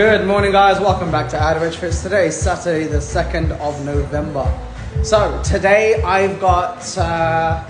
Good morning, guys. Welcome back to Audi Fits. Today is Saturday the 2nd of November. So today I've got I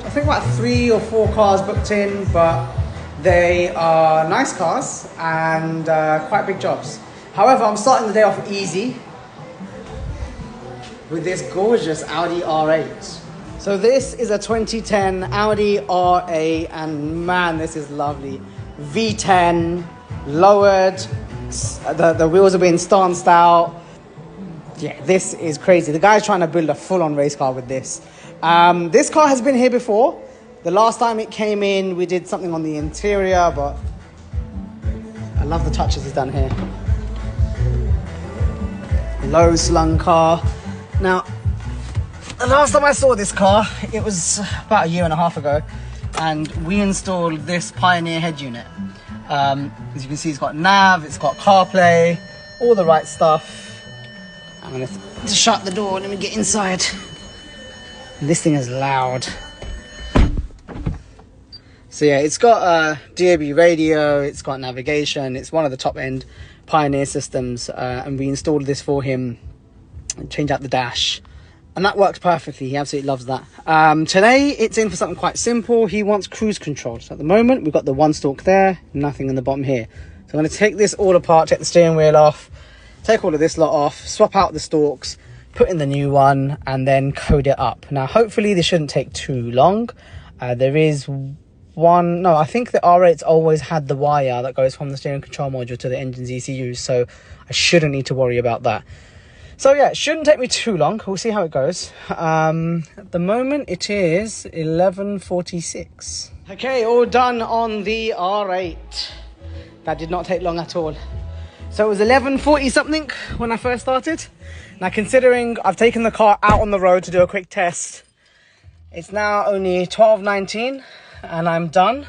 think about 3 or 4 cars booked in, but they are nice cars and quite big jobs. However, I'm starting the day off easy with this gorgeous Audi R8. So this is a 2010 Audi R8 and man, this is lovely. V10, lowered, the wheels are being stanced out. Yeah, this is crazy. The guy's trying to build a full-on race car with this. This car has been here before. The last time it came in, we did something on the interior, but I love the touches he's done here. Low slung car. Now, the last time I saw this car, it was about 1.5 years ago, and we installed this Pioneer head unit. As you can see, it's got nav, it's got CarPlay, all the right stuff. I'm gonna shut the door, let me get inside. This thing is loud. So yeah, it's got a DAB radio, it's got navigation, it's one of the top end Pioneer systems, and we installed this for him and changed out the dash. And that works perfectly. He absolutely loves that. Today, it's in for something quite simple. He wants cruise control. So at the moment, we've got the one stalk there, nothing in the bottom here. So I'm going to take this all apart, take the steering wheel off, take all of this lot off, swap out the stalks, put in the new one, and then code it up. Now, hopefully, this shouldn't take too long. There is one... No, I think the R8's always had the wire that goes from the steering control module to the engine's ECU. So I shouldn't need to worry about that. So yeah, it shouldn't take me too long. We'll see how it goes. At the moment, it is 11:46. Okay, all done on the R8. That did not take long at all. So it was 11:40 something when I first started. Now, considering I've taken the car out on the road to do a quick test, it's now only 12:19 and I'm done.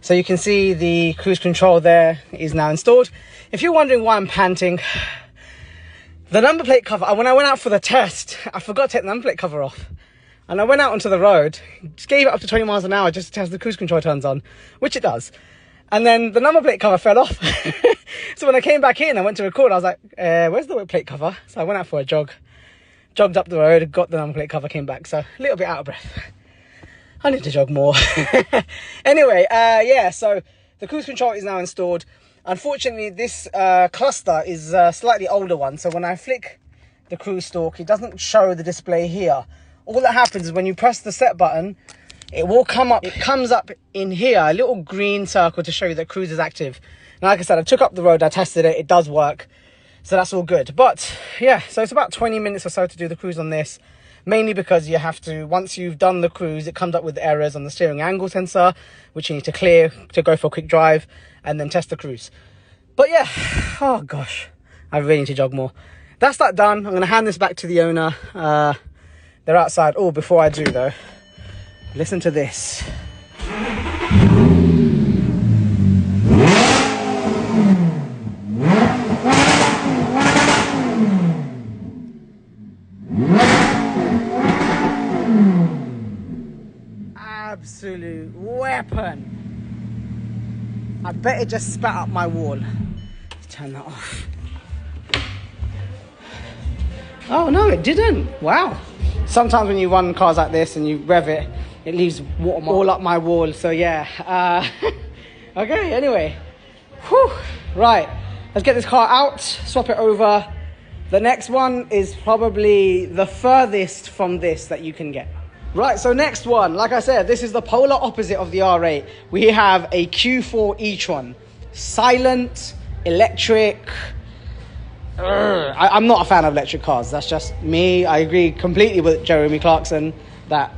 So you can see the cruise control there is now installed. If you're wondering why I'm panting, the number plate cover, when I went out for the test, I forgot to take the number plate cover off. And I went out onto the road, just gave it up to 20 miles an hour just to test the cruise control turns on, which it does. And then the number plate cover fell off. So when I came back in, I went to record, I was like, where's the plate cover? So I went out for a jog, jogged up the road, got the number plate cover, came back. So a little bit out of breath. I need to jog more. Anyway, yeah, so the cruise control is now installed. Unfortunately, this cluster is a slightly older one, so when I flick the cruise stalk, it doesn't show the display here. All that happens is when you press the set button, it will come up. It comes up in here, a little green circle to show you that cruise is active. Now, like I said, I took up the road, I tested it, it does work, so that's all good. But yeah, so it's about 20 minutes or so to do the cruise on this, mainly because you have to, once you've done the cruise, it comes up with errors on the steering angle sensor, which you need to clear to go for a quick drive, and then test the cruise. But yeah, oh gosh, I really need to jog more. That's that done. I'm going to hand this back to the owner. They're outside. Oh, before I do though, listen to this. Absolute weapon. I bet it just spat up my wall. Let's turn that off. Oh no, it didn't. Wow. Sometimes when you run cars like this and you rev it, it leaves water all up my wall. So yeah. Okay, anyway. Whew. Right, let's get this car out, swap it over. The next one is probably the furthest from this that you can get. Right, so next one, like I said, this is the polar opposite of the R8. We have a Q4 Etron. Silent, electric. I'm not a fan of electric cars. That's just me. I agree completely with Jeremy Clarkson that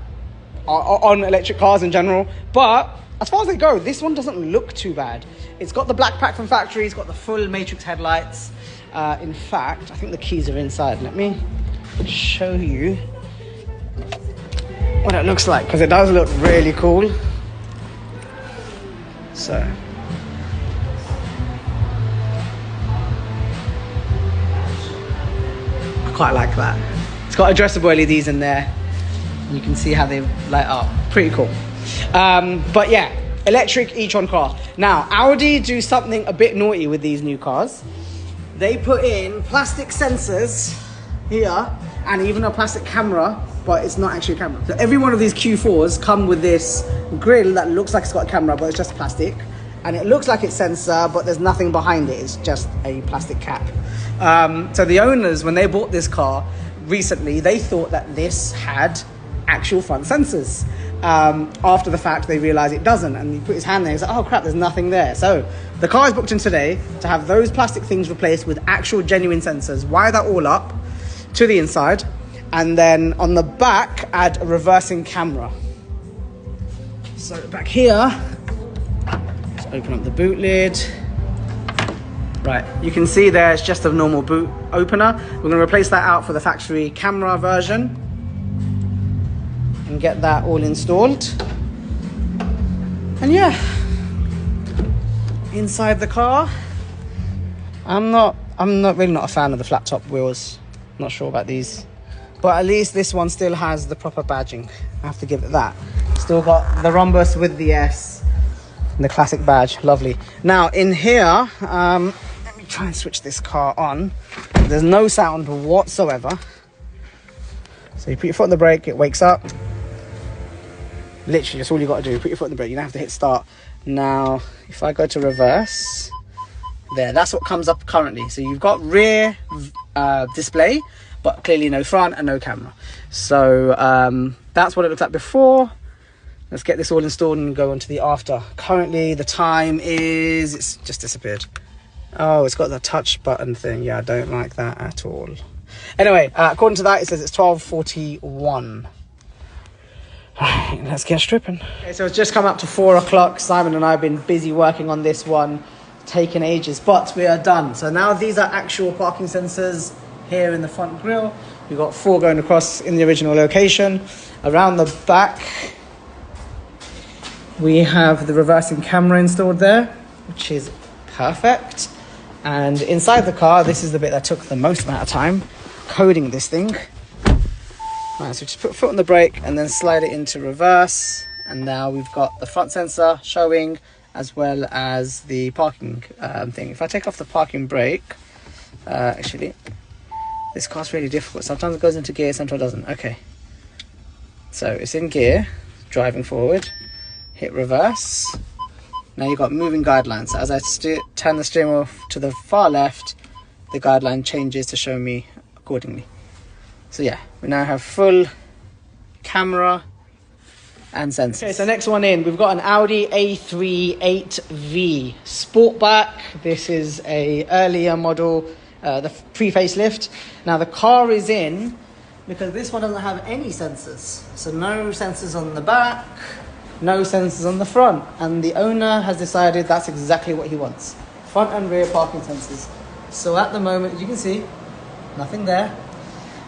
on electric cars in general. But as far as they go, this one doesn't look too bad. It's got the black pack from factory. It's got the full matrix headlights. In fact, I think the keys are inside. Let me show you what it looks like, because it does look really cool. So I quite like that. It's got addressable LEDs in there. You can see how they light up. Pretty cool. But yeah, electric e-tron car. Now, Audi do something a bit naughty with these new cars. They put in plastic sensors here and even a plastic camera, but it's not actually a camera. So every one of these Q4s come with this grill that looks like it's got a camera, but it's just plastic. And it looks like it's sensor, but there's nothing behind it. It's just a plastic cap. So the owners, when they bought this car recently, they thought that this had actual front sensors. After the fact, they realized it doesn't, and he put his hand there. He's like, "Oh crap, there's nothing there." So the car is booked in today to have those plastic things replaced with actual genuine sensors. Wire that all up to the inside, and then on the back add a reversing camera. So back here, let's open up the boot lid. Right, you can see there it's just a normal boot opener. We're going to replace that out for the factory camera version and get that all installed. And yeah, inside the car, I'm really not a fan of the flat top wheels. Not sure about these, but at least this one still has the proper badging. I have to give it that. Still got the rhombus with the S and the classic badge. Lovely. Now in here, let me try and switch this car on. There's no sound whatsoever. So you put your foot on the brake, it wakes up. Literally, that's all you got to do. Put your foot on the brake. You don't have to hit start. Now, if I go to reverse, there, that's what comes up currently. So you've got rear display, but clearly no front and no camera. So that's what it looked like before. Let's get this all installed and go on to the after. Currently, the time is, it's just disappeared. Oh, it's got the touch button thing. Yeah, I don't like that at all. Anyway, according to that, it says it's 12:41. Right, let's get stripping. Okay, so it's just come up to 4 o'clock. Simon and I have been busy working on this one, taking ages, but we are done. So now these are actual parking sensors here in the front grille. We've got 4 going across in the original location. Around the back, we have the reversing camera installed there, which is perfect. And inside the car, this is the bit that took the most amount of time, coding this thing. Right, so just put a foot on the brake and then slide it into reverse. And now we've got the front sensor showing as well as the parking thing. If I take off the parking brake, actually, this car's really difficult. Sometimes it goes into gear, sometimes it doesn't. Okay. So it's in gear, driving forward, hit reverse. Now you've got moving guidelines. So as I turn the steering wheel to the far left, the guideline changes to show me accordingly. So yeah, we now have full camera and sensors. Okay, so next one in, we've got an Audi A3 8V Sportback. This is a earlier model, the pre-facelift. Now the car is in because this one doesn't have any sensors. So no sensors on the back, no sensors on the front. And the owner has decided that's exactly what he wants. Front and rear parking sensors. So at the moment, as you can see, nothing there.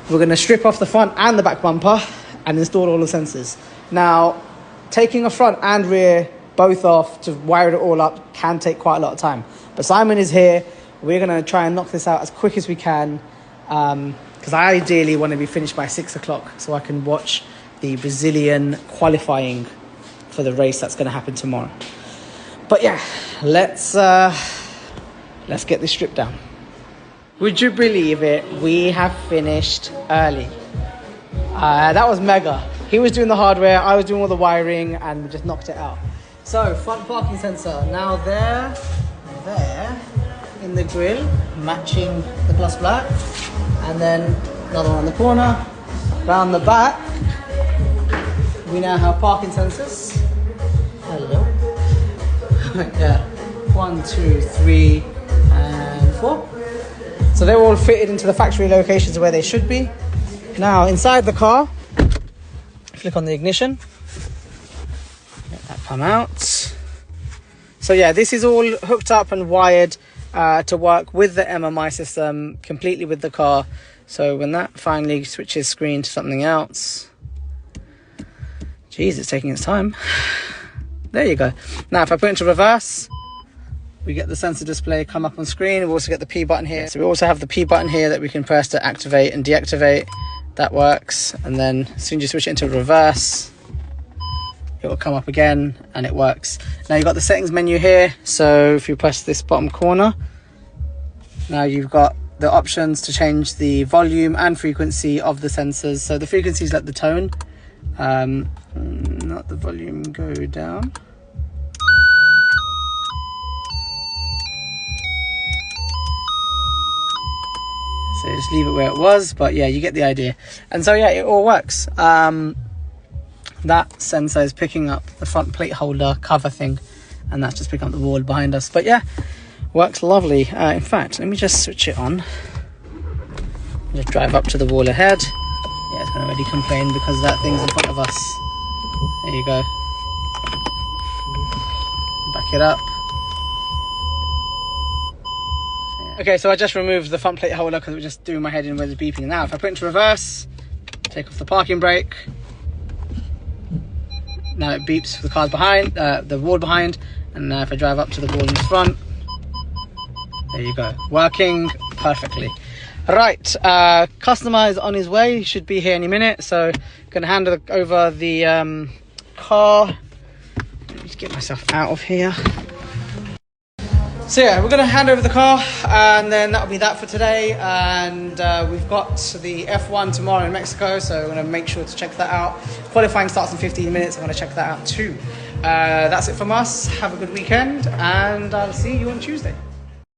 We're going to strip off the front and the back bumper and install all the sensors. Now, taking a front and rear both off to wire it all up can take quite a lot of time. But Simon is here. We're going to try and knock this out as quick as we can because I ideally want to be finished by 6 o'clock so I can watch the Brazilian qualifying for the race that's going to happen tomorrow. But yeah, let's get this stripped down. Would you believe it? We have finished early. That was mega. He was doing the hardware, I was doing all the wiring, and we just knocked it out. So, front parking sensor. Now there in the grille, matching the gloss black. And then another one on the corner. Round the back, we now have parking sensors. Hello. Yeah. 1, 2, 3, and 4. So they're all fitted into the factory locations where they should be. Now inside the car, flick on the ignition, let that come out. So yeah, this is all hooked up and wired to work with the MMI system, completely with the car. So when that finally switches screen to something else, geez, it's taking its time. There you go. Now if I put it into reverse, we get the sensor display come up on screen. We also get the P button here. So we also have the P button here that we can press to activate and deactivate. That works. And then as soon as you switch it into reverse, it will come up again and it works. Now you've got the settings menu here, so if you press this bottom corner, now you've got the options to change the volume and frequency of the sensors. So the frequency is like the tone, not the volume, go down. So just leave it where it was, but yeah, you get the idea. And so yeah, it all works. That sensor is picking up the front plate holder cover thing, and that's just picking up the wall behind us. But yeah, works lovely. In fact, let me just switch it on. Just drive up to the wall ahead. Yeah, it's going to already complain because that thing's in front of us. There you go. Back it up. Okay, so I just removed the front plate holder because it was just doing my head in with the beeping. Now, if I put it into reverse, take off the parking brake. Now it beeps for the cars behind, the wall behind, and now if I drive up to the wall in front, there you go, working perfectly. Right, customer is on his way, he should be here any minute, so gonna hand over the car. Let me just get myself out of here. So yeah, we're going to hand over the car, and then that'll be that for today. And we've got the F1 tomorrow in Mexico, so we're going to make sure to check that out. Qualifying starts in 15 minutes. I'm going to check that out too. That's it from us. Have a good weekend, and I'll see you on Tuesday.